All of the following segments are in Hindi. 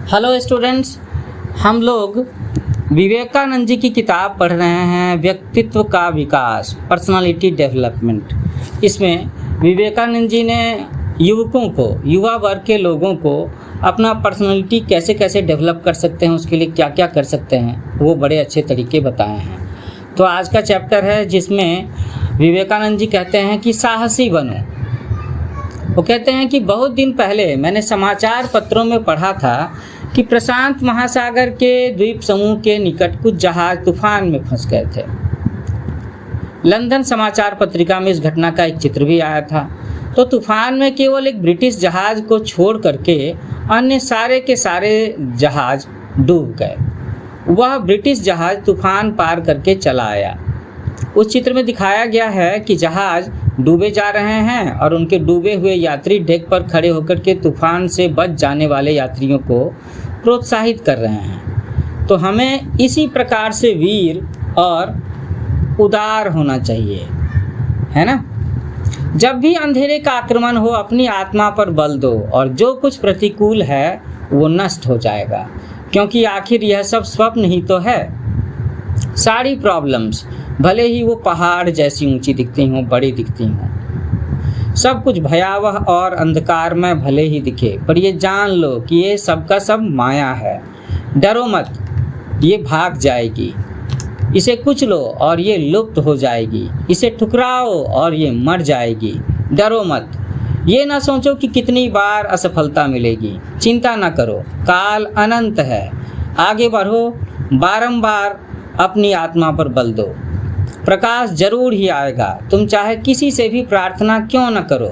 हेलो स्टूडेंट्स, हम लोग विवेकानंद जी की किताब पढ़ रहे हैं व्यक्तित्व का विकास, पर्सनालिटी डेवलपमेंट। इसमें विवेकानंद जी ने युवकों को, युवा वर्ग के लोगों को अपना पर्सनालिटी कैसे कैसे डेवलप कर सकते हैं, उसके लिए क्या क्या कर सकते हैं, वो बड़े अच्छे तरीके बताए हैं। तो आज का चैप्टर है जिसमें विवेकानंद जी कहते हैं कि साहसी बनो। वो कहते हैं कि बहुत दिन पहले मैंने समाचार पत्रों में पढ़ा था कि प्रशांत महासागर के द्वीप समूह के निकट कुछ जहाज तूफान में फंस गए थे। लंदन समाचार पत्रिका में इस घटना का एक चित्र भी आया था। तो तूफान में केवल एक ब्रिटिश जहाज को छोड़ करके अन्य सारे के सारे जहाज डूब गए। वह ब्रिटिश जहाज तूफान पार करके चला आया। उस चित्र में दिखाया गया है कि जहाज डूबे जा रहे हैं और उनके डूबे हुए यात्री डेक पर खड़े होकर के तूफान से बच जाने वाले यात्रियों को प्रोत्साहित कर रहे हैं। तो हमें इसी प्रकार से वीर और उदार होना चाहिए, है ना। जब भी अंधेरे का आक्रमण हो, अपनी आत्मा पर बल दो और जो कुछ प्रतिकूल है वो नष्ट हो जाएगा, क्योंकि आखिर यह सब स्वप्न ही तो है। सारी प्रॉब्लम्स भले ही वो पहाड़ जैसी ऊंची दिखती हों, बड़ी दिखती हों, सब कुछ भयावह और अंधकार में भले ही दिखे, पर ये जान लो कि ये सब का सब माया है। डरो मत, ये भाग जाएगी। इसे कुचलो और ये लुप्त हो जाएगी। इसे ठुकराओ और ये मर जाएगी। डरो मत। ये ना सोचो कि कितनी बार असफलता मिलेगी। चिंता ना करो, काल अनंत है। आगे बढ़ो, बारंबार अपनी आत्मा पर बल दो। प्रकाश जरूर ही आएगा। तुम चाहे किसी से भी प्रार्थना क्यों न करो,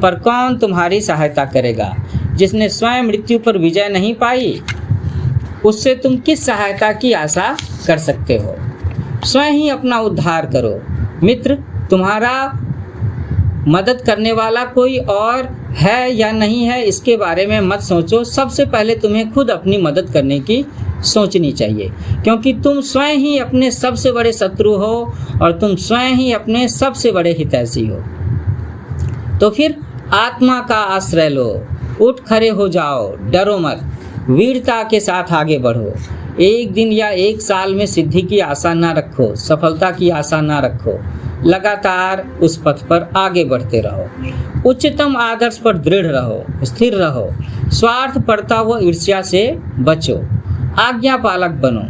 पर कौन तुम्हारी सहायता करेगा? जिसने स्वयं मृत्यु पर विजय नहीं पाई, उससे तुम किस सहायता की आशा कर सकते हो? स्वयं ही अपना उद्धार करो। मित्र, तुम्हारा मदद करने वाला कोई और है या नहीं है, इसके बारे में मत सोचो। सबसे पहले तुम्हें खुद अपनी मदद करने की सोचनी चाहिए, क्योंकि तुम स्वयं ही अपने सबसे बड़े शत्रु हो और तुम स्वयं ही अपने सबसे बड़े हितैषी हो। तो फिर आत्मा का आश्रय लो, उठ खड़े हो जाओ, डरो मत, वीरता के साथ आगे बढ़ो। एक दिन या एक साल में सिद्धि की आशा ना रखो, सफलता की आशा ना रखो। लगातार उस पथ पर आगे बढ़ते रहो। उच्चतम आदर्श पर दृढ़ रहो, स्थिर रहो। स्वार्थ पड़ता व ईर्ष्या से बचो। आज्ञा पालक बनो।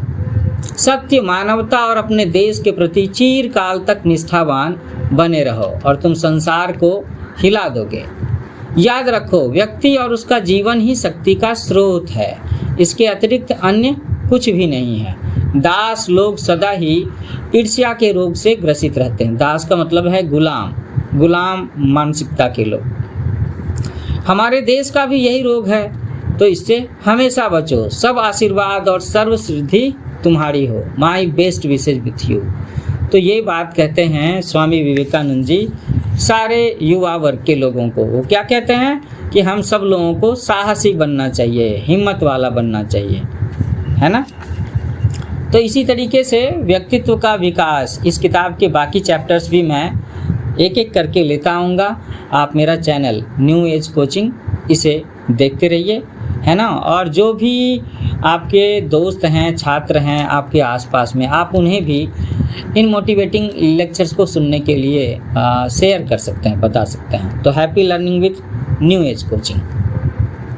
सत्य, मानवता और अपने देश के प्रति चिरकाल तक निष्ठावान बने रहो और तुम संसार को हिला दोगे। याद रखो, व्यक्ति और उसका जीवन ही शक्ति का स्रोत है। इसके अतिरिक्त अन्य कुछ भी नहीं है। दास लोग सदा ही ईर्ष्या के रोग से ग्रसित रहते हैं। दास का मतलब है गुलाम मानसिकता के लोग। हमारे देश का भी यही रोग है, तो इससे हमेशा बचो। सब आशीर्वाद और सर्व सिद्धि तुम्हारी हो। My best wishes with you. तो ये बात कहते हैं स्वामी विवेकानंद जी सारे युवा वर्ग के लोगों को। वो क्या कहते हैं कि हम सब लोगों को साहसी बनना चाहिए, हिम्मत वाला बनना चाहिए, है ना। तो इसी तरीके से व्यक्तित्व का विकास, इस किताब के बाकी चैप्टर्स भी मैं एक एक करके लेता आऊँगा। आप मेरा चैनल न्यू एज कोचिंग इसे देखते रहिए, है ना। और जो भी आपके दोस्त हैं, छात्र हैं आपके आसपास में, आप उन्हें भी इन मोटिवेटिंग लेक्चर्स को सुनने के लिए शेयर कर सकते हैं, बता सकते हैं। तो happy learning with new age coaching.